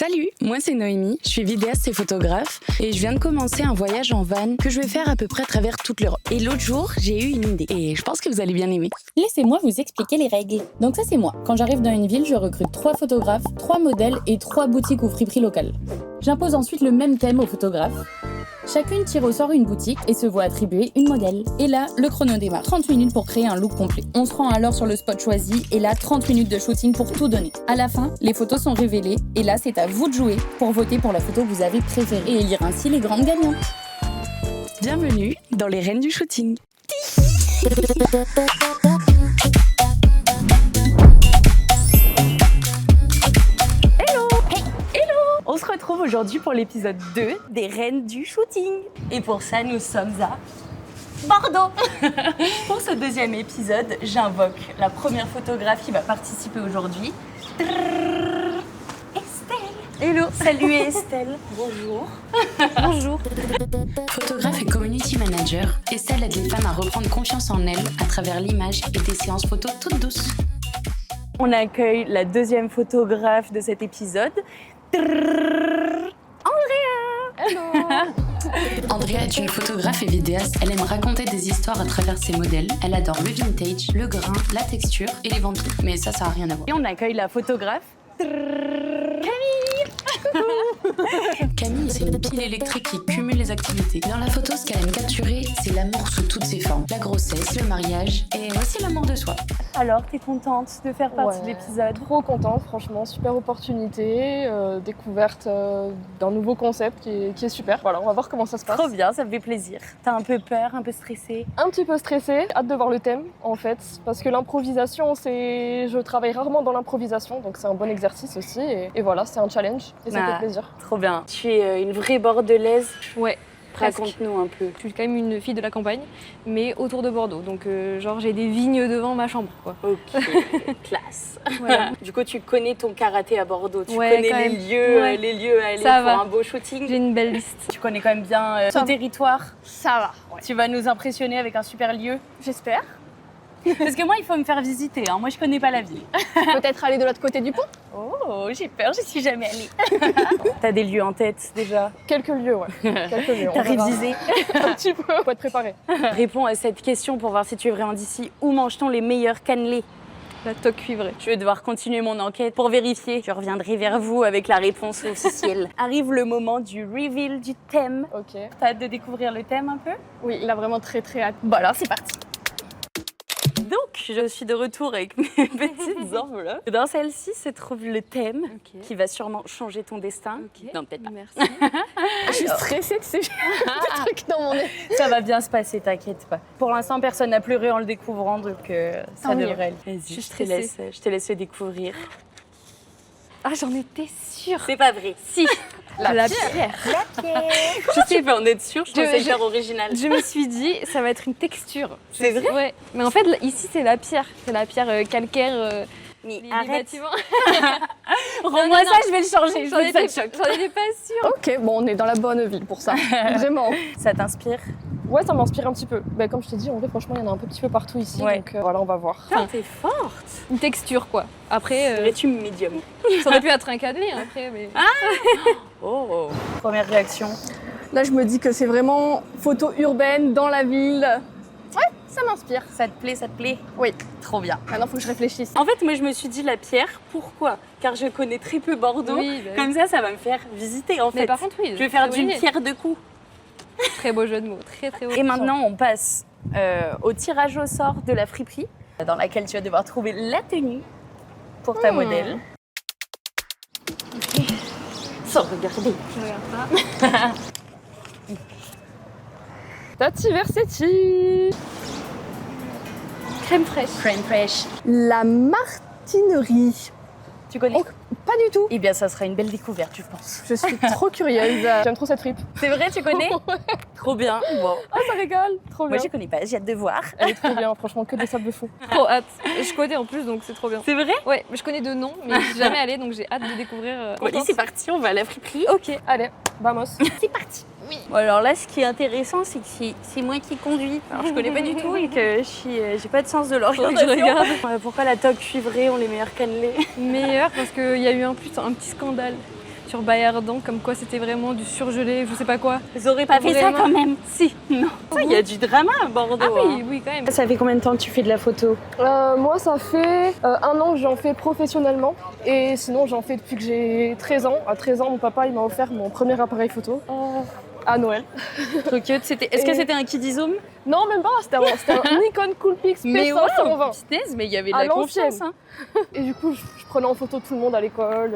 Salut, moi c'est Noémie, je suis vidéaste et photographe et je viens de commencer un voyage en van que je vais faire à peu près à travers toute l'Europe. Et l'autre jour, j'ai eu une idée et je pense que vous allez bien aimer. Laissez-moi vous expliquer les règles. Donc ça c'est moi. Quand j'arrive dans une ville, je recrute 3 photographes, 3 modèles et 3 boutiques ou friperies locales. J'impose ensuite le même thème aux photographes. Chacune tire au sort une boutique et se voit attribuer une modèle. Et là, le chrono démarre. 30 minutes pour créer un look complet. On se rend alors sur le spot choisi et là, 30 minutes de shooting pour tout donner. À la fin, les photos sont révélées et là, c'est à vous de jouer pour voter pour la photo que vous avez préférée et élire ainsi les grandes gagnantes. Bienvenue dans les reines du shooting. On se retrouve aujourd'hui pour l'épisode 2 des Reines du Shooting. Et pour ça, nous sommes à Bordeaux. Pour ce deuxième épisode, j'invoque la première photographe qui va participer aujourd'hui. Estelle. Hello. Salut Estelle. Bonjour. Bonjour. Photographe et community manager, Estelle aide les femmes à reprendre confiance en elles à travers l'image et des séances photos toutes douces. On accueille la deuxième photographe de cet épisode. Andrea. Hello. Andrea est une photographe et vidéaste. Elle aime raconter des histoires à travers ses modèles. Elle adore le vintage, le grain, la texture et les ventouses. Mais ça n'a rien à voir. Et on accueille la photographe Camille, c'est une pile électrique qui cumule les activités. Dans la photo, ce qu'elle aime capturer, c'est l'amour sous toutes ses formes. La grossesse, le mariage et aussi l'amour de soi. Alors, t'es contente de faire partie de l'épisode? Trop contente, franchement, super opportunité, découverte d'un nouveau concept qui est super. Voilà, on va voir comment ça se passe. Trop bien, ça me fait plaisir. T'as un peu peur, un peu stressée? Un petit peu stressée, hâte de voir le thème en fait, parce que l'improvisation, je travaille rarement dans l'improvisation, donc c'est un bon exercice aussi. Et voilà, c'est un challenge et ça fait plaisir. Trop bien. Tu es une vraie bordelaise. Ouais. Raconte-nous un peu. Je suis quand même une fille de la campagne, mais autour de Bordeaux. Donc, genre, j'ai des vignes devant ma chambre, quoi. Ok, classe. Voilà. Du coup, tu connais ton karaté à Bordeaux. Tu Ouais, connais quand les même. lieux, Ouais. les lieux à aller Ça pour va. un beau shooting. J'ai une belle liste. Tu connais quand même bien ce territoire. Ça va. Tu vas nous impressionner avec un super lieu. J'espère. Parce que moi, il faut me faire visiter. Hein. Moi, je connais pas la ville. Peut-être aller de l'autre côté du pont. Oh, j'ai peur, j'y suis jamais allée. T'as des lieux en tête déjà? Quelques lieux, ouais. Quelques lieux. T'as on verra. révisé? Un petit peu, faut être préparé. Réponds à cette question pour voir si tu es vraiment d'ici. Où mange-t-on les meilleurs cannelés? La toque cuivrée. Je vais devoir continuer mon enquête pour vérifier. Je reviendrai vers vous avec la réponse officielle. Arrive le moment du reveal du thème. Ok. T'as hâte de découvrir le thème un peu? Oui, il a vraiment très très hâte. Bon alors c'est parti. Donc, je suis de retour avec mes petites enveloppes. Dans celle-ci se trouve le thème qui va sûrement changer ton destin. Non, peut-être pas. Merci. Je suis stressée de ces trucs dans mon nez. Ça va bien se passer, t'inquiète pas. Pour l'instant, personne n'a pleuré en le découvrant, donc ça Tant mieux. devrait aller. Vas-y, suis je te stressée. laisse le découvrir. Ah, j'en étais sûre. C'est pas vrai. Si. La pierre. Je sais pas, on est sûr, je pensais Je- faire original. Je me suis dit, ça va être une texture. C'est vrai? Ouais. Mais en fait, là, ici, c'est la pierre. C'est la pierre calcaire. Mais Les arrête. bâtiments. Rends-moi non. ça, je vais le changer. J'en étais pas sûre. Ok, bon, on est dans la bonne ville pour ça. Vraiment. Ça t'inspire? Ouais, ça m'inspire un petit peu. Bah, comme je t'ai dit, en vrai, franchement, il y en a un petit peu partout ici. Ouais. Donc voilà, on va voir. T'es forte. Une texture, quoi. Après, Serais-tu médium? ça aurait pu être un cannelé, après, mais... Oh. Première réaction. Là, je me dis que c'est vraiment photo urbaine dans la ville. Ouais, ça m'inspire. Ça te plaît, ça te plaît? Oui. Trop bien. Maintenant, il faut que je réfléchisse. En fait, moi, je me suis dit la pierre. Pourquoi? Car je connais très peu Bordeaux. Oui, bah oui. Comme ça va me faire visiter, en Mais fait. par contre, oui. Je vais faire très d'une bonne idée. pierre deux coups. Très beau jeu de mots, très très haut. Et maintenant, on passe au tirage au sort de la friperie, dans laquelle tu vas devoir trouver la tenue pour ta modèle. Sans regarder. Je regarde pas. Tati Versetti. Crème fraîche. Crème fraîche. La martinerie. Tu connais? Oh, pas du tout. Eh bien, ça sera une belle découverte, je pense. Je suis trop curieuse. J'aime trop cette fripe. C'est vrai, tu connais? Trop bien. Bon. Ah, ça régale. Trop bien. Moi, je connais pas, j'ai hâte de voir. Elle est trop bien, franchement, que des sables de fou. Trop hâte. Et je connais en plus, donc c'est trop bien. C'est vrai? Ouais, mais je connais de nom, mais je suis jamais allée, donc j'ai hâte de découvrir. Bon, c'est parti, on va à la friperie. Ok. Allez, vamos. C'est parti. Oui. Bon, alors là, ce qui est intéressant, c'est que c'est moi qui conduis. Alors, je connais pas du tout et que j'ai pas de sens de l'orientation. Faudrait que je regarde. Pourquoi la toque cuivrée ont les meilleurs cannelés? Meilleur parce qu'il y a eu un petit scandale. sur Bayardan, comme quoi c'était vraiment du surgelé, je sais pas quoi. Ils auraient pas fait ça Vraiment. quand même. Si. Non. Il y a du drama à Bordeaux. Ah oui, hein. oui, quand même. Ça fait combien de temps que tu fais de la photo? Moi, ça fait 1 an que j'en fais professionnellement. Et sinon, j'en fais depuis que j'ai 13 ans. À 13 ans, mon papa il m'a offert mon premier appareil photo à Noël. Trop cute. Est-ce que c'était un Kiddy Zoom? Non, même pas, c'était un Nikon Coolpix P520. Punaise, mais il y avait de À la confiance. l'ancienne. Et du coup, je prenais en photo tout le monde à l'école.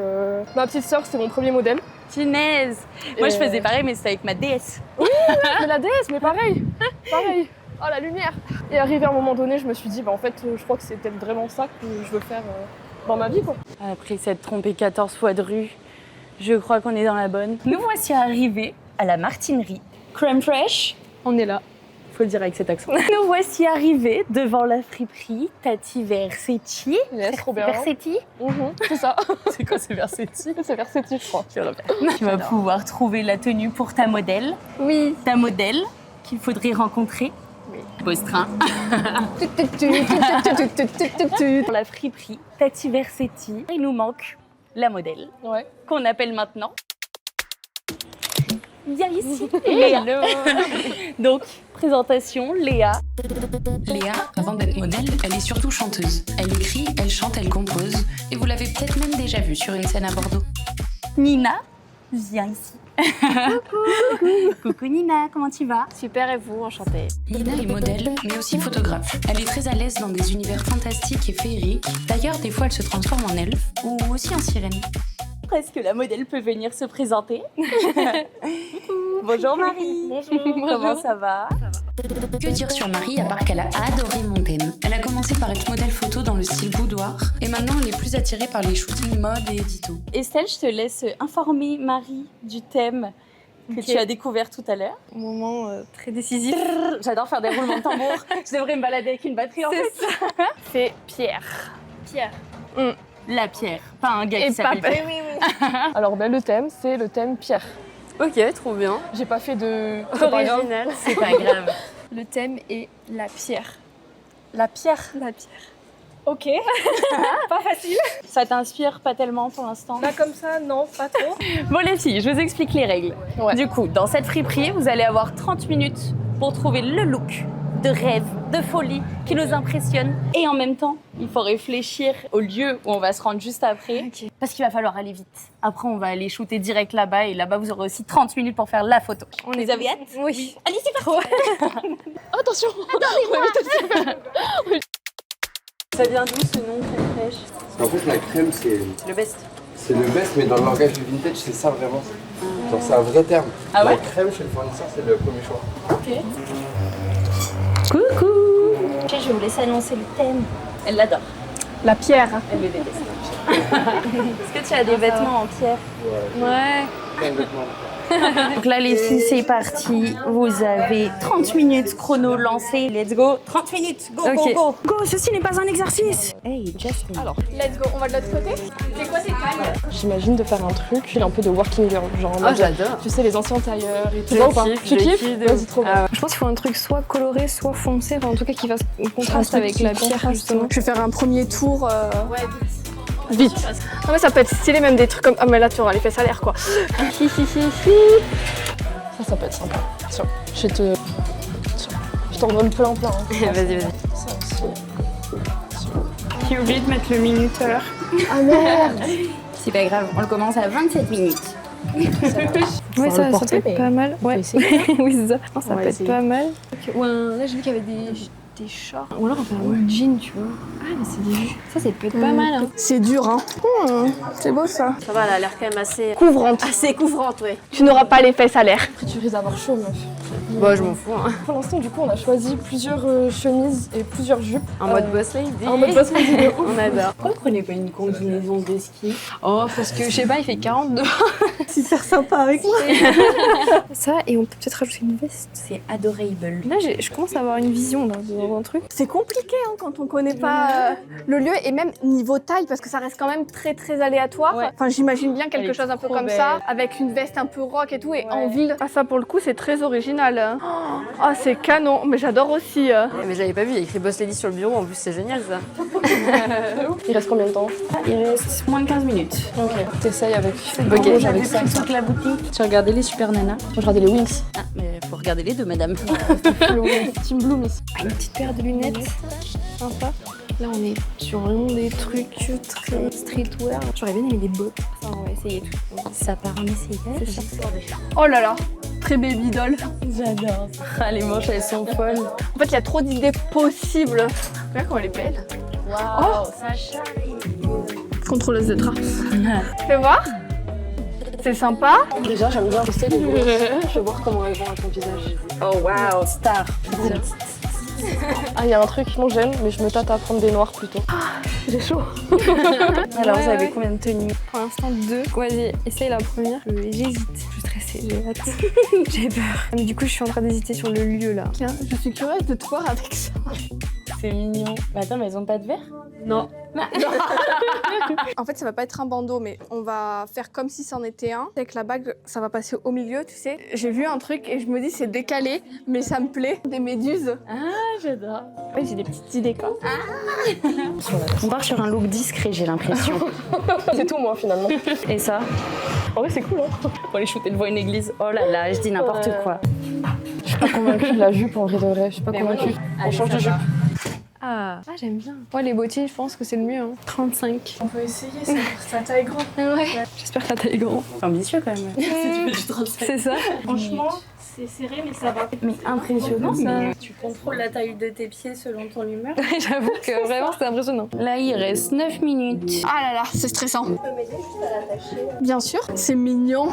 Ma petite sœur, c'est mon premier modèle. Punaise. Moi, Et je faisais pareil, mais c'était avec ma DS. Mais la DS, mais pareil. Pareil. Oh, la lumière. Et arrivé à un moment donné, je me suis dit, en fait, je crois que c'est peut-être vraiment ça que je veux faire dans ma vie, quoi. Après s'être trompé 14 fois de rue, je crois qu'on est dans la bonne. Nous voici arrivés à la Martinerie. Crème fraîche, On est là. faut le dire avec cet accent. Nous voici arrivés devant la friperie Tati Versetti. Yes, trop bien. Versetti. C'est ça. C'est quoi, c'est Versetti? C'est Versetti, je crois. Tu vas pouvoir trouver la tenue pour ta modèle. Oui. Ta modèle qu'il faudrait rencontrer. Oui. Postrin. Pour la friperie Tati Versetti, il nous manque la modèle Ouais. qu'on appelle maintenant. Viens ici, Léa. Donc, présentation, Léa. Léa, avant d'être modèle, elle est surtout chanteuse. Elle écrit, elle chante, elle compose. Et vous l'avez peut-être même déjà vue sur une scène à Bordeaux. Nina, viens ici. Coucou Nina, comment tu vas? Super, et vous, enchantée. Nina est modèle, mais aussi photographe. Elle est très à l'aise dans des univers fantastiques et féeriques. D'ailleurs, des fois, elle se transforme en elfe ou aussi en sirène. Est-ce que la modèle peut venir se présenter? Bonjour Marie. Bonjour. Comment ça va? Que dire sur Marie à part qu'elle a adoré mon thème? Elle a commencé par être modèle photo dans le style boudoir et maintenant elle est plus attirée par les shootings mode et édito. Estelle, je te laisse informer Marie du thème que tu as découvert tout à l'heure. Moment très décisif. J'adore faire des roulements de tambour. Je devrais me balader avec une batterie en fait. C'est Pierre. Pierre. La pierre, pas un gars Et qui s'appelle pas Pierre. Alors, le thème, c'est le thème Pierre. Ok, trop bien. J'ai pas fait de... C'est pas grave. Original. C'est pas grave. Le thème est la pierre. La pierre. La pierre. Ok. Pas facile. Ça t'inspire pas tellement pour l'instant? Là, comme ça, non, pas trop. Bon les filles, je vous explique les règles. Ouais. Du coup, dans cette friperie, vous allez avoir 30 minutes pour trouver le look de rêve, de folie qui nous impressionne. Et en même temps, il faut réfléchir au lieu où on va se rendre juste après. Parce qu'il va falloir aller vite. Après, on va aller shooter direct là-bas et là-bas, vous aurez aussi 30 minutes pour faire la photo. Vous avez hâte? Oui. Allez, c'est parti. Attention. Ça vient d'où ce nom, crème fraîche? En fait, la crème, c'est Le best. le best, mais dans le langage du vintage, c'est ça vraiment. Genre, c'est un vrai terme. Ah ouais? La crème chez le fournisseur, c'est le premier choix. Coucou. Je vais vous laisser annoncer le thème. Elle l'adore. La pierre. Elle le déteste. Est-ce que tu as des vêtements en pierre? Ouais. Donc là, les filles, c'est parti. Vous avez 30 minutes chrono lancé. Let's go. 30 minutes. Go, Ok. go, go. Go, ceci n'est pas un exercice. Hey, Justin. Alors, let's go. On va de l'autre côté. C'est quoi ces tailles? J'imagine de faire un truc, un peu de working girl. Genre en mode, j'adore. tu sais, les anciens tailleurs et tout. Je Ça ou pas? kiffe, Tu je kiffes? kiffe de Vas-y, ouf. trop bien. Je pense qu'il faut un truc soit coloré, soit foncé, enfin en tout cas qui fasse contraste avec la pierre justement. Je vais faire un premier tour. Vite. Ah ouais, ça peut être stylé, même des trucs comme. Ah, mais là, tu auras l'effet salaire, quoi. Ça peut être sympa. Tiens, je t'en donne plein. Hein. Vas-y. Ça aussi. J'ai oublié de mettre le minuteur. Ah merde. C'est pas grave, on le commence à 27 minutes. Ouais, ça peut être pas mal. Ouais. Oui, c'est ça. Non, ça peut être pas mal. Ou là, j'ai vu qu'il y avait des shorts. Ou alors, enfin, un jean, tu vois. Ah, mais c'est des jus. Ça peut être pas mal. Hein. C'est dur, hein. C'est beau, ça. Ça va, elle a l'air quand même assez Couvrante. couvrante, ouais. Tu n'auras pas l'effet salaire. Après, tu risques d'avoir chaud, meuf. Bah, je m'en fous. Hein. Pour l'instant, du coup, on a choisi plusieurs chemises et plusieurs jupes. En mode boss lady. En mode boss lady de ouf. On adore. Pourquoi vous prenez pas une combinaison de ski? Oh, parce que je sais pas, il fait 42. Super sympa avec moi. Ça, et on peut peut-être rajouter une veste. C'est adorable. Là, je commence à avoir une vision là, d'un truc. C'est compliqué hein, quand on connaît pas le lieu et même niveau taille parce que ça reste quand même très très aléatoire. Ouais. Enfin, j'imagine bien Elle quelque est chose un peu trop comme belle. ça avec une veste un peu rock et tout et Ouais. en ville. Ah, ça pour le coup, c'est très original. génial. Oh, c'est canon. Mais j'adore aussi. Mais j'avais pas vu, il y a écrit Boss Lady sur le bureau, en plus c'est génial ça. Il reste combien de temps? Il reste moins de 15 minutes. Ok, t'essayes avec Ok, avec j'avais ça. pris toute la boutique. Tu regardais les Super Nana? Moi, je regardais les Wings. Ah, mais faut regarder les deux, madame. Le Wings. Team Bloom ici. Une petite paire de lunettes. Sympa. Là, on est sur vraiment des trucs très streetwear. J'aurais bien aimé des bottes. Ça, on va essayer tout. Ça part en essayage. Oh là là, très baby doll. J'adore. Ah, les manches, elles sont folles. En fait, il y a trop d'idées possibles. Regarde comment elle est belle. Waouh, ça shine. Contrôleuse de trace. Fais voir. C'est sympa. Déjà, j'aime bien tester les Wings. Je vais voir comment elles vont à ton visage. Oh waouh, star. Ah, il y a un truc, moi j'aime, mais je me tâte à prendre des noirs plutôt. J'ai chaud. Alors, Ouais, vous avez ouais. combien de tenues? Pour l'instant, 2. Vas-y, essaye la première. J'hésite. Je suis stressée, j'ai hâte. J'ai peur. Mais du coup, je suis en train d'hésiter sur le lieu là. Tiens, je suis curieuse de te voir avec ça. C'est mignon. Mais attends, mais elles ont pas de verre? Non. En fait, ça va pas être un bandeau, mais on va faire comme si c'en était un. Avec la bague, ça va passer au milieu, tu sais. J'ai vu un truc et je me dis c'est décalé, mais ça me plaît. Des méduses. Ah, j'adore. Ouais, j'ai des petites idées quoi. On part sur un look discret, j'ai l'impression. C'est tout, moi, finalement. Et ça? En vrai, c'est cool, hein. Pour aller shooter devant une église. Oh là là, je dis n'importe quoi. Je suis pas convaincue de la jupe en vrai de vrai. Je suis pas convaincue. On change de jupe. Ah, j'aime bien. Ouais, les bottines, je pense que c'est le mieux. Hein. 35. On peut essayer, ça taille grand. Ouais. J'espère que la taille est grand. C'est ambitieux quand même. C'est ça. Franchement, c'est serré, mais ça va. Mais impressionnant, mais tu contrôles la taille de tes pieds selon ton humeur. J'avoue que vraiment, c'est impressionnant. Là, il reste 9 minutes. Ah là là, c'est stressant. Tu peux m'aider juste à l'attacher? Bien sûr. C'est mignon.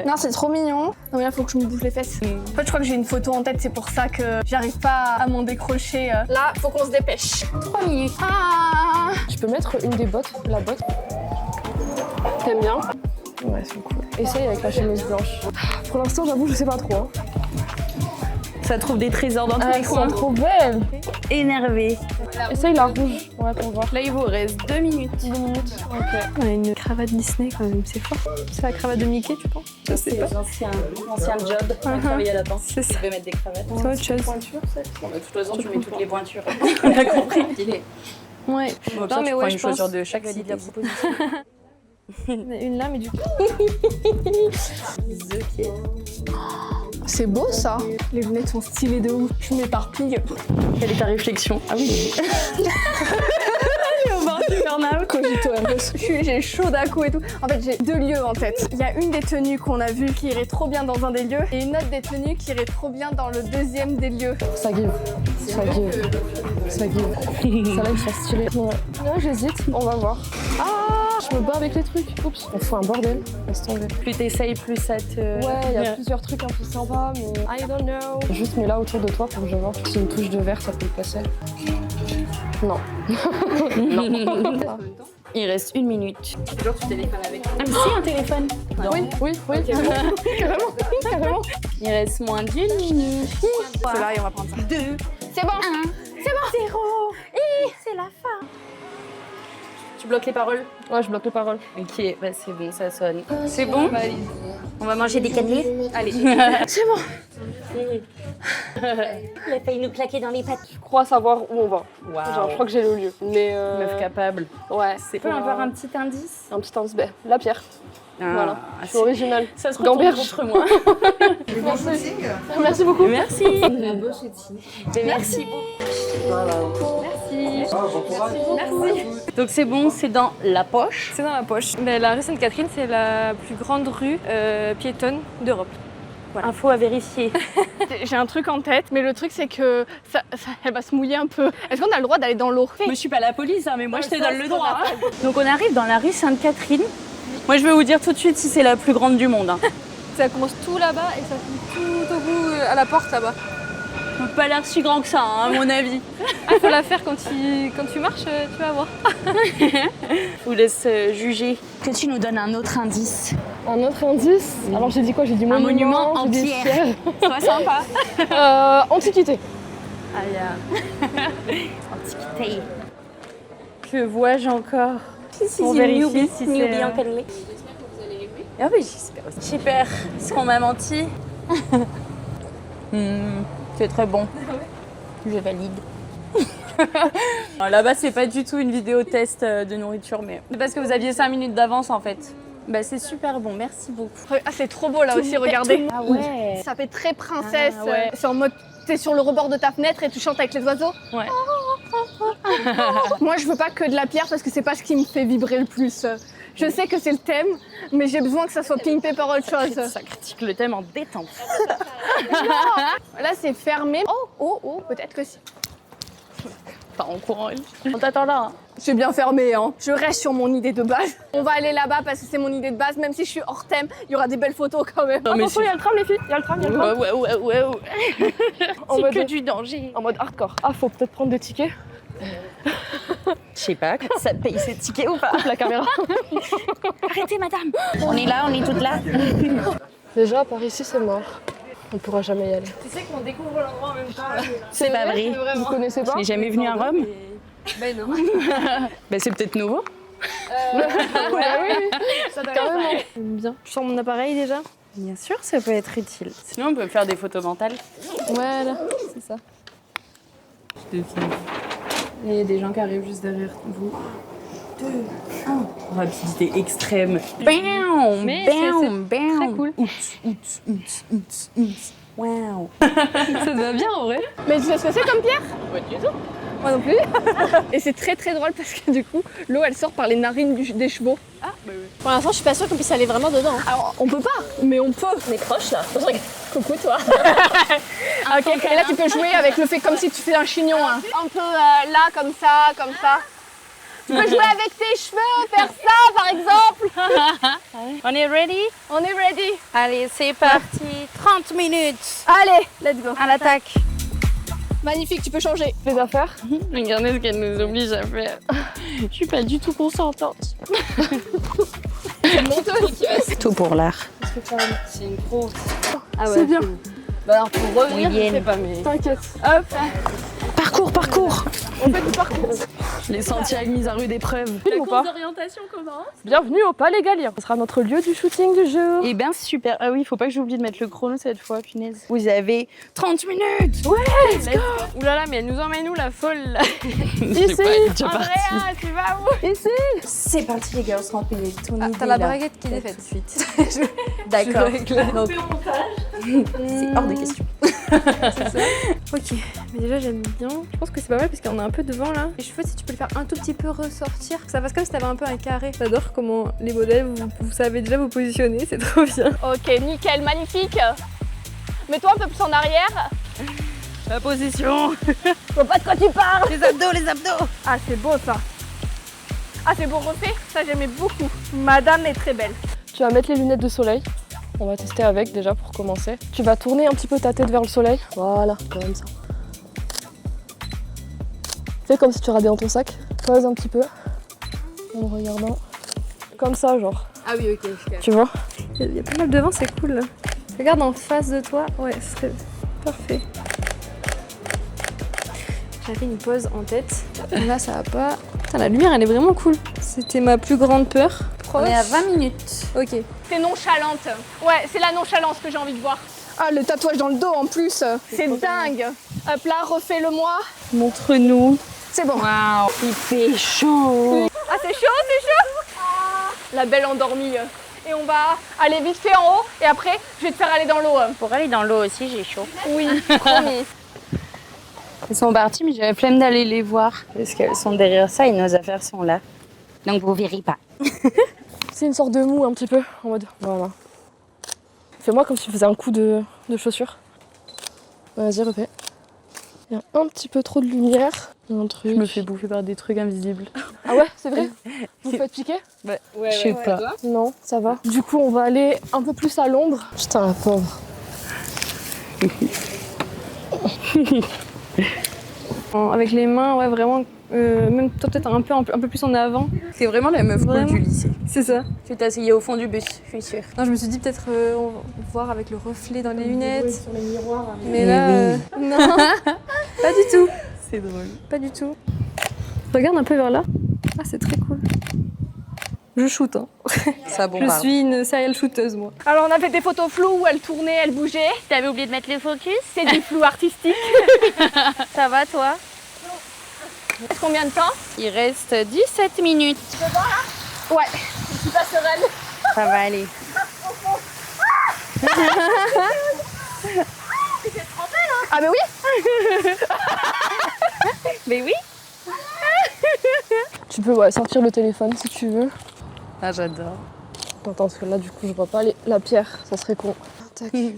Non, c'est trop mignon. Non, mais là, faut que je me bouge les fesses. En fait, je crois que j'ai une photo en tête, c'est pour ça que j'arrive pas à m'en décrocher. Là, faut qu'on se dépêche. 3 minutes. Ah! Je peux mettre une des bottes, la botte. T'aimes bien? Ouais, elles sont cool. Essaye avec la chemise blanche. Pour l'instant, j'avoue, je sais pas trop. Hein. Ça trouve des trésors dans tous les Elles sont coins. trop belles. Énervé. Essaye la rouge. Ouais, pour voir. Là, il vous reste 2 minutes. 2 minutes. Ok. On a une cravate Disney quand même, c'est fort. C'est la cravate de Mickey, tu penses? Ça, c'est l'ancien job. On travaillait là-dedans. C'est ça. Tu devais mettre des cravates. C'est autre chose. Pointure, c'est. Bon, de toute façon, tu mets toutes les pointures. On a compris. Stylé. Ouais. Bon, Non, mais tu ouais, prends je une chaussure pense. de chaque valide la proposition. Une là, mais du coup. Ok. C'est beau ça. Les lunettes sont stylées de ouf. Je m'éparpille. Quelle est ta réflexion? Ah oui. Au bord du burn-out. Cogito un peu. J'ai chaud d'un coup et tout. En fait, j'ai 2 lieux en tête. Il y a une des tenues qu'on a vues qui irait trop bien dans un des lieux et une autre des tenues qui irait trop bien dans le deuxième des lieux. Ça give. Ça give. Ça give. Ça là, il sera stylé. Ouais, j'hésite. On va voir. Ah, je me bats avec les trucs. Oups, on fout un bordel. Laisse tomber. Plus t'essayes, plus ça te... Ouais, il y a plusieurs trucs un peu sympas, mais I don't know. Juste mets là autour de toi pour que je vois. Si une touche de verre, ça peut le passer. Non. Il reste 1 minute. Toujours tu téléphones avec. Ah, mais c'est un téléphone. Oui, oui, oui. Carrément. Carrément. Il reste moins d'1 minute. C'est là et on va prendre ça. 2. C'est bon. 1. C'est bon. 0. Et c'est la fin. Tu bloques les paroles? Ouais, je bloque les paroles. Ok, bah c'est bon, ça sonne. C'est bon? On va manger des cannelés? Allez. C'est bon. Il a failli nous claquer dans les pattes. Je crois savoir où on va. Waouh. Genre, je crois que j'ai le lieu. Mais Meuf capable. ouais. C'est pas avoir un petit indice? Un petit indice. La pierre. Voilà. Je suis originale. Ça se retourne Gamberge. contre moi. Merci. Merci beaucoup. Merci. Merci beaucoup. Donc c'est bon, c'est dans la poche. C'est dans la poche. Mais la rue Sainte-Catherine, c'est la plus grande rue piétonne d'Europe. Voilà. Info à vérifier. J'ai un truc en tête, mais le truc c'est que elle va se mouiller un peu. Est-ce qu'on a le droit d'aller dans l'eau? Je suis pas la police, hein, mais moi je te donne le droit. Hein. Donc on arrive dans la rue Sainte-Catherine. Moi je vais vous dire tout de suite si c'est la plus grande du monde. Hein. Ça commence tout là-bas et ça finit tout au bout à la porte là-bas. Ça n'a pas l'air si grand que ça, hein, à mon avis. Ah, faut la faire quand tu marches, tu vas voir. Je vous laisse juger. Que tu nous donnes un autre indice. Un autre indice. Alors j'ai dit quoi? J'ai dit monument en j'ai dit pierre. pierre. Ça sympa. Antiquité. Antiquité. Que vois-je encore? On vérifie si c'est... en cannelé. Ah oui, j'espère aussi. Super. Est-ce qu'on m'a menti? C'est très bon. Je valide. Là-bas, c'est pas du tout une vidéo test de nourriture, mais c'est parce que vous aviez 5 minutes d'avance en fait. Bah, c'est super bon, merci beaucoup. Ah, c'est trop beau là aussi, regardez. Ah ouais. Ça fait très princesse. Ah ouais. C'est en mode, t'es sur le rebord de ta fenêtre et tu chantes avec les oiseaux. Ouais. Moi, je veux pas que de la pierre parce que c'est pas ce qui me fait vibrer le plus. Je sais que c'est le thème, mais j'ai besoin que ça soit pimpé par autre chose. Ça critique le thème en détente. Là, c'est fermé. Oh, peut-être que si. Pas en courant. On t'attend là. Hein. C'est bien fermé, hein. Je reste sur mon idée de base. On va aller là-bas parce que c'est mon idée de base. Même si je suis hors thème, il y aura des belles photos quand même. Non, mais Attention, il y a le tram les filles, il y a le tram, il y a le tram. Ouais. C'est mode- que du danger. En mode hardcore. Ah, faut peut-être prendre des tickets. Je sais pas, ça paye ses tickets ou pas. La caméra. Arrêtez madame. On est là, on est toutes là. Déjà, par ici, c'est mort. On pourra jamais y aller. Tu sais qu'on découvre l'endroit en même temps. C'est pas vrai. Vous connaissez pas? Je n'ai jamais venu à Rome. Ben non. Ben c'est peut-être nouveau. Oui, Ça doit carrément. J'aime bien. Je sors mon appareil déjà. Bien sûr, ça peut être utile. Sinon, on peut faire des photos mentales. Voilà, c'est ça. Je te filme. Il y a des gens qui arrivent juste derrière vous. 2, 1. Rapidité extrême. Bam, Mais bam, c'est bam. très cool. Wow. Ça te va bien en vrai. Mais tu sais ce que c'est comme pierre? Pas du tout. Moi non plus. Et c'est très très drôle parce que du coup, l'eau elle sort par les narines des chevaux. Ah, bah oui. Pour l'instant, je suis pas sûre qu'on puisse aller vraiment dedans. Alors, on peut pas, mais on peut. On est proche là. Coucou toi. Ok, et là tu peux jouer avec le fait comme si tu fais un chignon. Hein. Un peu là, comme ça, comme ça. Tu peux jouer avec tes cheveux, faire ça par exemple. On est ready? On est ready. Allez, c'est parti. 30 minutes. Allez, let's go. À l'attaque. Magnifique, tu peux changer. Les affaires. Regardez ce qu'elle nous oblige à faire. Je suis pas du tout consentante. Tout pour l'art. C'est une pro. Ah ouais, C'est bien. Bah alors pour revenir, Oui, je sais pas mais. T'inquiète. Hop. Parcours. On fait du parcours. Les sentiers mise à rude épreuve. Ou pas. d'orientation commence. Bienvenue au Palais Galien. Ce sera notre lieu du shooting du jour. Eh bien super. Ah oui, faut pas que j'oublie de mettre le chrono cette fois, punaise. Vous avez 30 minutes. Oulala, mais elle nous emmène où la folle là? Ici. Andrea, tu vas où? Ici. C'est parti les gars, on se rend compte de ton idée. T'as la là. braguette qui est faite. Tout de suite. D'accord. Donc, c'est hors de question. Ok, mais déjà j'aime bien. Je pense que c'est pas mal parce qu'on est un peu devant là. Les cheveux, si tu peux le faire un tout petit peu ressortir, ça fasse comme si t'avais un peu un carré. J'adore comment les modèles, vous savez déjà vous positionner, c'est trop bien. Ok, nickel, magnifique. Mets-toi un peu plus en arrière. La position. Je vois pas de quoi tu parles. Les abdos. Ah, c'est beau ça. Ah, c'est beau refait. Ça, j'aimais beaucoup. Madame est très belle. Tu vas mettre les lunettes de soleil. On va tester avec déjà pour commencer. Tu vas tourner un petit peu ta tête vers le soleil. Voilà, comme ça. Fais comme si tu regardais dans ton sac. Pose un petit peu en me regardant. Comme ça, genre. Ah oui, ok. Tu vois? Il y a pas mal de vent, c'est cool. Là. Regarde en face de toi. Ouais, ce serait parfait. J'ai fait une pause en tête. Là, ça va pas. Putain, la lumière, elle est vraiment cool. C'était ma plus grande peur. On est à 20 minutes. Ok. T'es nonchalante. Ouais, c'est la nonchalance que j'ai envie de voir. Ah, le tatouage dans le dos en plus. C'est dingue. Hop là, refais-le-moi. Montre-nous. C'est bon. Waouh, il fait chaud. Ah, c'est chaud, c'est chaud. La belle endormie. Et on va aller vite fait en haut. Et après, je vais te faire aller dans l'eau. Pour aller dans l'eau aussi, j'ai chaud. Oui, promis. Ils sont partis, mais j'avais flemme d'aller les voir. Parce qu'elles sont derrière ça et nos affaires sont là. Donc vous verrez pas. C'est une sorte de mou un petit peu, en mode voilà. Fais-moi comme si tu faisais un coup de chaussure. Vas-y, refais. Il y a un petit peu trop de lumière. Un truc. Je me fais bouffer par des trucs invisibles. Ah ouais, c'est vrai? Vous faites piquer? Je sais pas. Non, ça va. Du coup, on va aller un peu plus à l'ombre. Putain, la pauvre. Avec les mains, ouais, vraiment. Même toi, peut-être un peu plus en avant. C'est vraiment la meuf cool du lycée. C'est ça. Tu t'es asseyée au fond du bus, je suis sûre. Non, je me suis dit peut-être on va voir avec le reflet dans les lunettes. Sur les miroirs. Mais là, non, pas du tout. C'est drôle. Pas du tout. Regarde un peu vers là. Ah, c'est très cool. Je shoot, hein. Ça bombarde. Je suis une serial shooteuse, moi. Alors on a fait des photos floues où elle tournait, elle bougeait. T'avais oublié de mettre les focus? C'est du flou artistique. Ça va toi? Reste combien de temps? Il reste 17 minutes. Ouais, je suis pas sereine. Ça va aller. Ah mais oui. Mais oui. Tu peux sortir le téléphone si tu veux. Ah j'adore. Attends, parce que là du coup je vois pas la pierre, ça serait con. Tac. Donc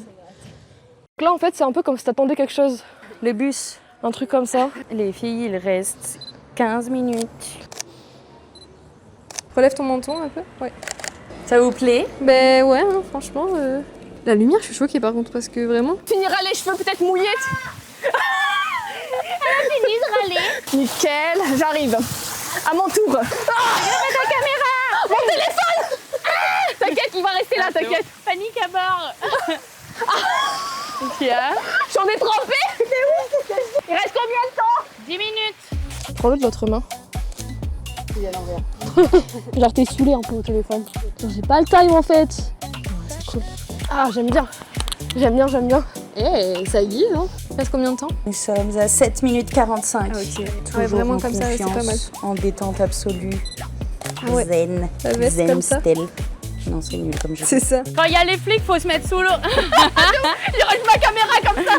là en fait c'est un peu comme si t'attendais quelque chose. Le bus. Un truc comme ça. Les filles, il reste 15 minutes. Relève ton menton un peu. Ouais. Ça vous plaît? Ben ouais, hein, franchement. La lumière, je suis choquée par contre, parce que vraiment. Tu iras les cheveux peut-être mouillés. Fini de râler. Nickel, j'arrive. À mon tour. Ta caméra. Mon téléphone. T'inquiète, il va rester là, t'inquiète. Panique à bord. J'en ai trempé. Il reste combien de temps? 10 minutes. Prends-le de l'autre main. Il est à l'envers. Genre t'es saoulé un peu au téléphone. J'ai pas le time en fait. C'est cool. Ah j'aime bien. J'aime bien, j'aime bien. Eh, ça guide, hein. Il reste combien de temps? Nous sommes à 7 minutes 45. Ah, ok. Toujours Ouais, vraiment en comme ça, c'est pas mal. confiance, en détente absolue. Ah ouais. Zen. La veste Zen comme ça. style. Non, c'est nul comme je C'est ça. Quand il y a les flics, faut se mettre sous l'eau. Il reste ma caméra comme ça.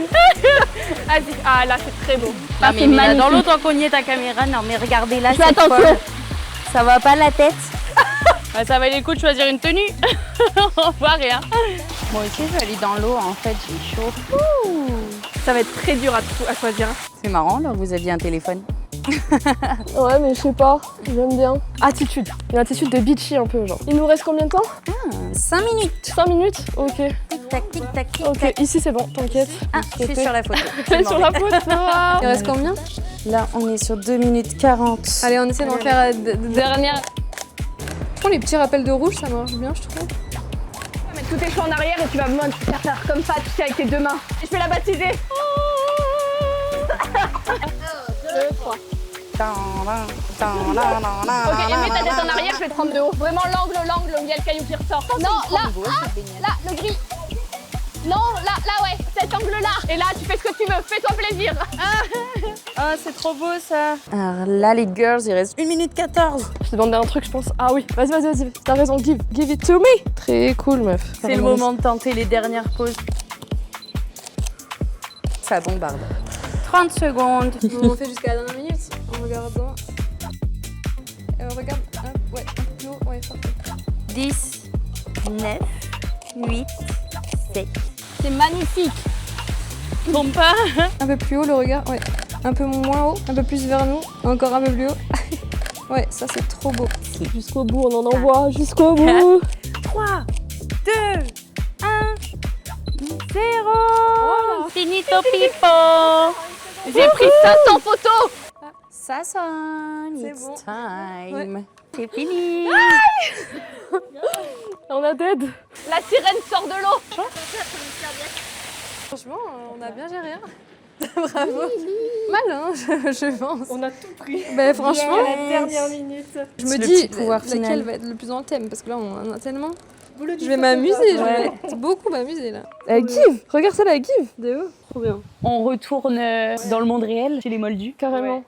Vas-y. Ah là c'est très beau. Ah, mais là, dans l'eau, tant qu'on y est, ta caméra. Non, mais regardez là, Fais cette attention. folle. Ça va pas la tête? Ouais, ça valait le coup de choisir une tenue. On voit rien. Moi aussi, je vais aller dans l'eau. En fait, j'ai chaud. Ça va être très dur à choisir. C'est marrant, là, vous aviez un téléphone. Ouais mais je sais pas, j'aime bien. Attitude. Une attitude de bitchy un peu genre. Il nous reste combien de temps? 5 minutes. 5 minutes. Ok. Tic tac, tic tac, tic Ok, tac. ici c'est bon, t'inquiète. Ah, je suis sur la photo. Elle est sur la photo. Il reste combien? Là, on est sur 2 minutes 40. Allez, on essaie d'en faire dernière. Je trouve les petits rappels de rouge, ça marche bien, je trouve. Mettre tous tes cheveux en arrière et tu vas faire comme ça, tu sais, avec tes deux mains. Et je vais la baptiser. 2, 3. Ok, et mets ta tête en arrière, je vais te prendre de haut. Vraiment l'angle où il y a le caillou qui ressort. Non, là, là, le gris. Non, là, ouais, cet angle-là. Et là, tu fais ce que tu veux, fais-toi plaisir. Ah, c'est trop beau ça. Alors là, les girls, il reste 1 minute 14. Je te demandais un truc, je pense. Ah oui, vas-y, t'as raison, give it to me. Très cool, meuf. C'est le moment de tenter les dernières pauses. Ça bombarde. 30 secondes. On fait jusqu'à la dernière minute en regardant. Regarde, ouais, un peu plus haut, ouais, parfait. 10, 9, 8, 7. C'est magnifique. Tombe pas. Un peu plus haut le regard, ouais. Un peu moins haut, un peu plus vers nous, encore un peu plus haut. Ouais, ça c'est trop beau. Jusqu'au bout, on en envoie jusqu'au bout. 3, 2, 1, 0. Finito pipo. J'ai pris 500 photos. Ça sonne. C'est It's bon. time. C'est fini. On a dead. La sirène sort de l'eau. Franchement, on a bien géré. Bravo. Mal, hein, je pense. On a tout pris. Ben franchement, Yes. La dernière minute. je me C'est le dis petit pouvoir laquelle final. va être le plus dans le thème parce que là on en a tellement. Je vais m'amuser, je vais beaucoup m'amuser là. Give. Regarde ça, la give. De ouf. Trop bien. On retourne dans le monde réel chez les moldus. Carrément.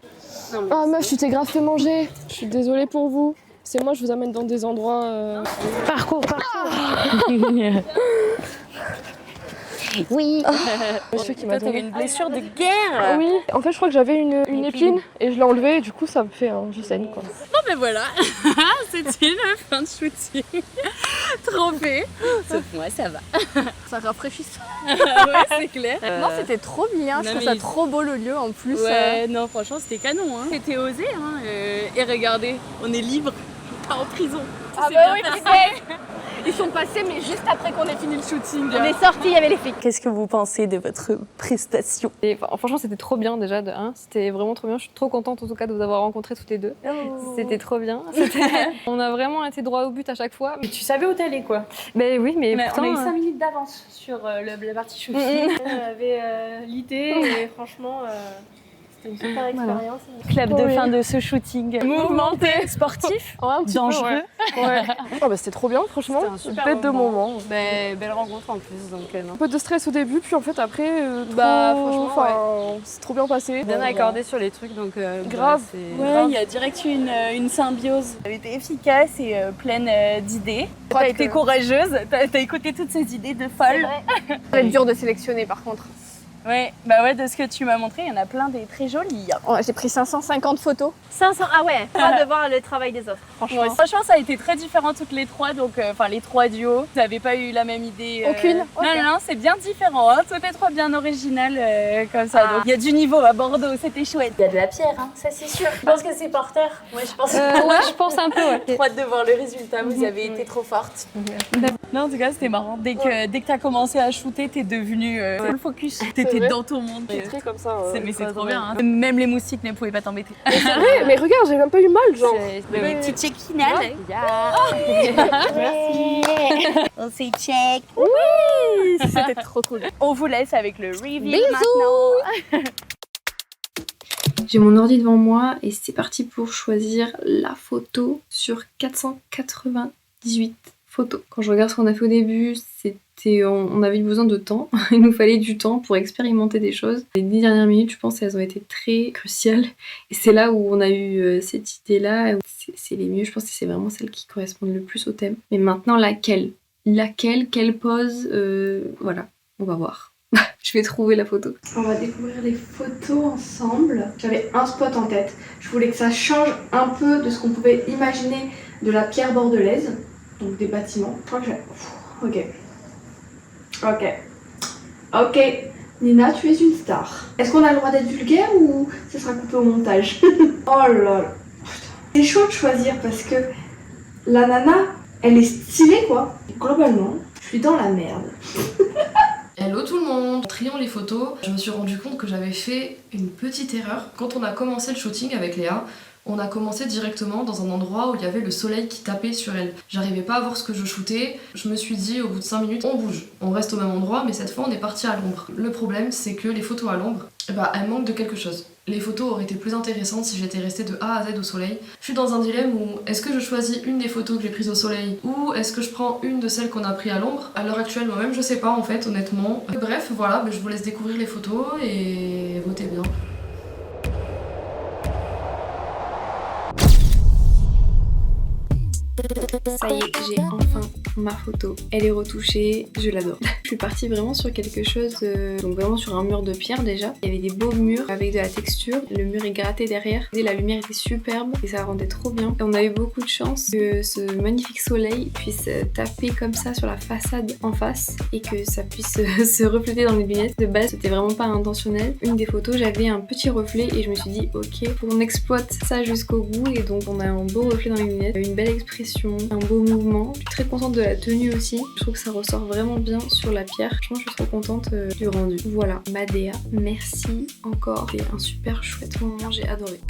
Ah meuf, tu t'es grave fait manger. Je suis désolée pour vous. C'est moi, je vous amène dans des endroits. Parcours. Oui. Monsieur qui m'a Toi, t'avais donné. une blessure de guerre. Oui, en fait, je crois que j'avais une épine et je l'ai enlevée et du coup, ça me fait un saigne quoi. Bon ben voilà, c'était la fin de shooting. Trop fait. Sauf moi, ça va. Ça rafraîchit. Ouais, c'est clair. Non, c'était trop bien. Je non, trouve mais- ça trop beau le lieu en plus. Ouais, non, franchement, c'était canon. Hein. C'était osé. Hein. Et regardez, on est libre, pas en prison. Ah bah oui, ils sont passés, mais juste après qu'on ait fini le shooting. On est sortis, il y avait les filles. Qu'est-ce que vous pensez de votre prestation? Et franchement, c'était trop bien déjà de 1. C'était vraiment trop bien. Je suis trop contente en tout cas de vous avoir rencontrés toutes les deux. C'était trop bien. On a vraiment été droit au but à chaque fois. Tu savais où t'allais quoi? Ben oui, mais pourtant. On a eu 5 minutes d'avance sur la partie shooting. On avait l'idée et franchement, c'était une super expérience. Clap de fin de ce shooting. Mouvementé, sportif, Ouais, un petit peu, dangereux. ouais. Oh, bah, c'était trop bien, franchement. C'était un super Bête de moment. Belle rencontre en plus, donc non. Un peu de stress au début, puis en fait après, Franchement, c'est trop bien passé. Bien accordé sur les trucs, donc Grave. Ouais, il y a direct eu une symbiose. Elle était efficace et pleine d'idées. T'as été courageuse, t'as écouté toutes ces idées de folle. Ça va être dur de sélectionner par contre. Ouais, bah ouais, de ce que tu m'as montré, il y en a plein des très jolies. Oh, j'ai pris 550 photos. 500, ah ouais, pas de voir le travail des autres, franchement. Ouais, franchement, ça a été très différent toutes les trois, donc enfin les trois duos. Vous n'avez pas eu la même idée. Aucune. Non, non, c'est bien différent. Hein. Toutes les trois bien originales comme ça. Donc il y a du niveau à Bordeaux, c'était chouette. Il y a de la pierre, hein, ça c'est sûr. Je pense que c'est porteur. Ouais, je pense. Ouais, je pense un peu, ouais. Trop hâte de voir le résultat. Vous avez été trop forte. Non, en tout cas, c'était marrant. Dès que t'as commencé à shooter, t'es devenue full focus. T'étais dans ton monde. Très comme ça. Mais c'est trop bien. Hein. Même les moustiques ne pouvaient pas t'embêter. C'est vrai, mais regarde, j'ai même pas eu mal, genre. Les petites check finales. Merci. On s'est check. Oui, c'était trop cool. On vous laisse avec le review maintenant. J'ai mon ordi devant moi et c'est parti pour choisir la photo sur 498 photos. Quand je regarde ce qu'on a fait au début, on avait besoin de temps. Il nous fallait du temps pour expérimenter des choses. Les 10 dernières minutes, je pense, elles ont été très cruciales. Et c'est là où on a eu cette idée-là. C'est les mieux, je pense que c'est vraiment celles qui correspondent le plus au thème. Mais maintenant, laquelle, quelle pose, voilà, on va voir. Je vais trouver la photo. On va découvrir les photos ensemble. J'avais un spot en tête. Je voulais que ça change un peu de ce qu'on pouvait imaginer de la pierre bordelaise, donc des bâtiments. Je crois que j'ai... Ok. Nina, tu es une star. Est-ce qu'on a le droit d'être vulgaire ou ça sera coupé au montage? Oh là là. C'est chaud de choisir parce que la nana, elle est stylée quoi. Globalement, je suis dans la merde. Hello tout le monde! En triant les photos, je me suis rendu compte que j'avais fait une petite erreur. Quand on a commencé le shooting avec Léa, on a commencé directement dans un endroit où il y avait le soleil qui tapait sur elle. J'arrivais pas à voir ce que je shootais. Je me suis dit au bout de 5 minutes, on bouge. On reste au même endroit, mais cette fois on est parti à l'ombre. Le problème, c'est que les photos à l'ombre, elles manquent de quelque chose. Les photos auraient été plus intéressantes si j'étais restée de A à Z au soleil. Je suis dans un dilemme où est-ce que je choisis une des photos que j'ai prises au soleil ou est-ce que je prends une de celles qu'on a prises à l'ombre. À l'heure actuelle, moi-même, je sais pas en fait, honnêtement. Bref, voilà, je vous laisse découvrir les photos et votez bien. Ça y est, j'ai enfin ma photo. Elle est retouchée, je l'adore. Je suis partie vraiment sur quelque chose, donc vraiment sur un mur de pierre déjà. Il y avait des beaux murs avec de la texture. Le mur est gratté derrière. Et la lumière était superbe et ça rendait trop bien. Et on a eu beaucoup de chance que ce magnifique soleil puisse taper comme ça sur la façade en face et que ça puisse se refléter dans les lunettes. De base, c'était vraiment pas intentionnel. Une des photos, j'avais un petit reflet et je me suis dit ok, on exploite ça jusqu'au bout et donc on a un beau reflet dans les lunettes, une belle expression, un beau mouvement. Je suis très contente de la tenue aussi. Je trouve que ça ressort vraiment bien sur la pierre. Franchement, je suis trop contente du rendu. Voilà, Madea, merci encore. C'était un super chouette moment, j'ai adoré.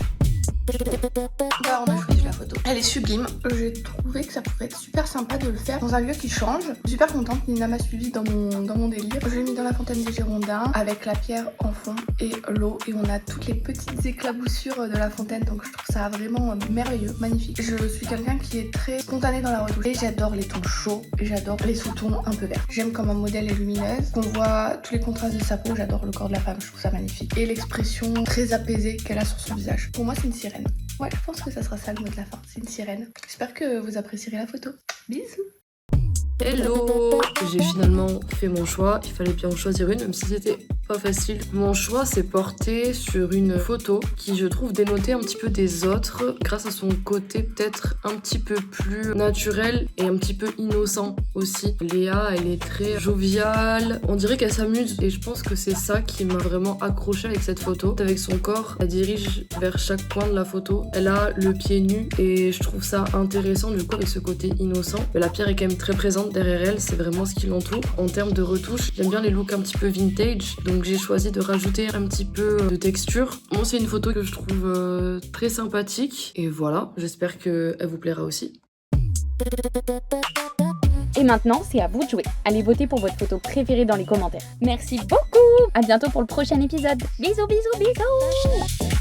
Bah, on a choisi la photo. Elle est sublime. J'ai trouvé que ça pourrait être super sympa de le faire dans un lieu qui change. Je suis super contente. Nina m'a suivi dans mon délire. Je l'ai mis dans la fontaine des Girondins avec la pierre en fond et l'eau. Et on a toutes les petites éclaboussures de la fontaine. Donc je trouve ça vraiment merveilleux, magnifique. Je suis quelqu'un qui est très spontané dans la retouche. Et j'adore les tons chauds. Et j'adore les sous-tons un peu verts. J'aime comme un modèle est lumineuse. Qu'on voit tous les contrastes de sa peau. J'adore le corps de la femme. Je trouve ça magnifique. Et l'expression très apaisée qu'elle a sur son visage. Pour moi, c'est une sirène. Ouais, je pense que ça sera ça le mot de la fin, c'est une sirène. J'espère que vous apprécierez la photo. Bisous! Hello! J'ai finalement fait mon choix, il fallait bien en choisir une, même si c'était pas facile. Mon choix s'est porté sur une photo qui, je trouve, dénotait un petit peu des autres grâce à son côté peut-être un petit peu plus naturel et un petit peu innocent aussi. Léa, elle est très joviale, on dirait qu'elle s'amuse et je pense que c'est ça qui m'a vraiment accrochée avec cette photo. Avec son corps, elle dirige vers chaque coin de la photo. Elle a le pied nu et je trouve ça intéressant du coup avec ce côté innocent. Mais la pierre est quand même très présente derrière elle, c'est vraiment ce qui l'entoure. En termes de retouche, j'aime bien les looks un petit peu vintage, donc j'ai choisi de rajouter un petit peu de texture. Moi, c'est une photo que je trouve très sympathique et voilà, j'espère qu'elle vous plaira aussi. Et maintenant, c'est à vous de jouer. Allez voter pour votre photo préférée dans les commentaires. Merci beaucoup. À bientôt pour le prochain épisode. Bisous, bisous, bisous.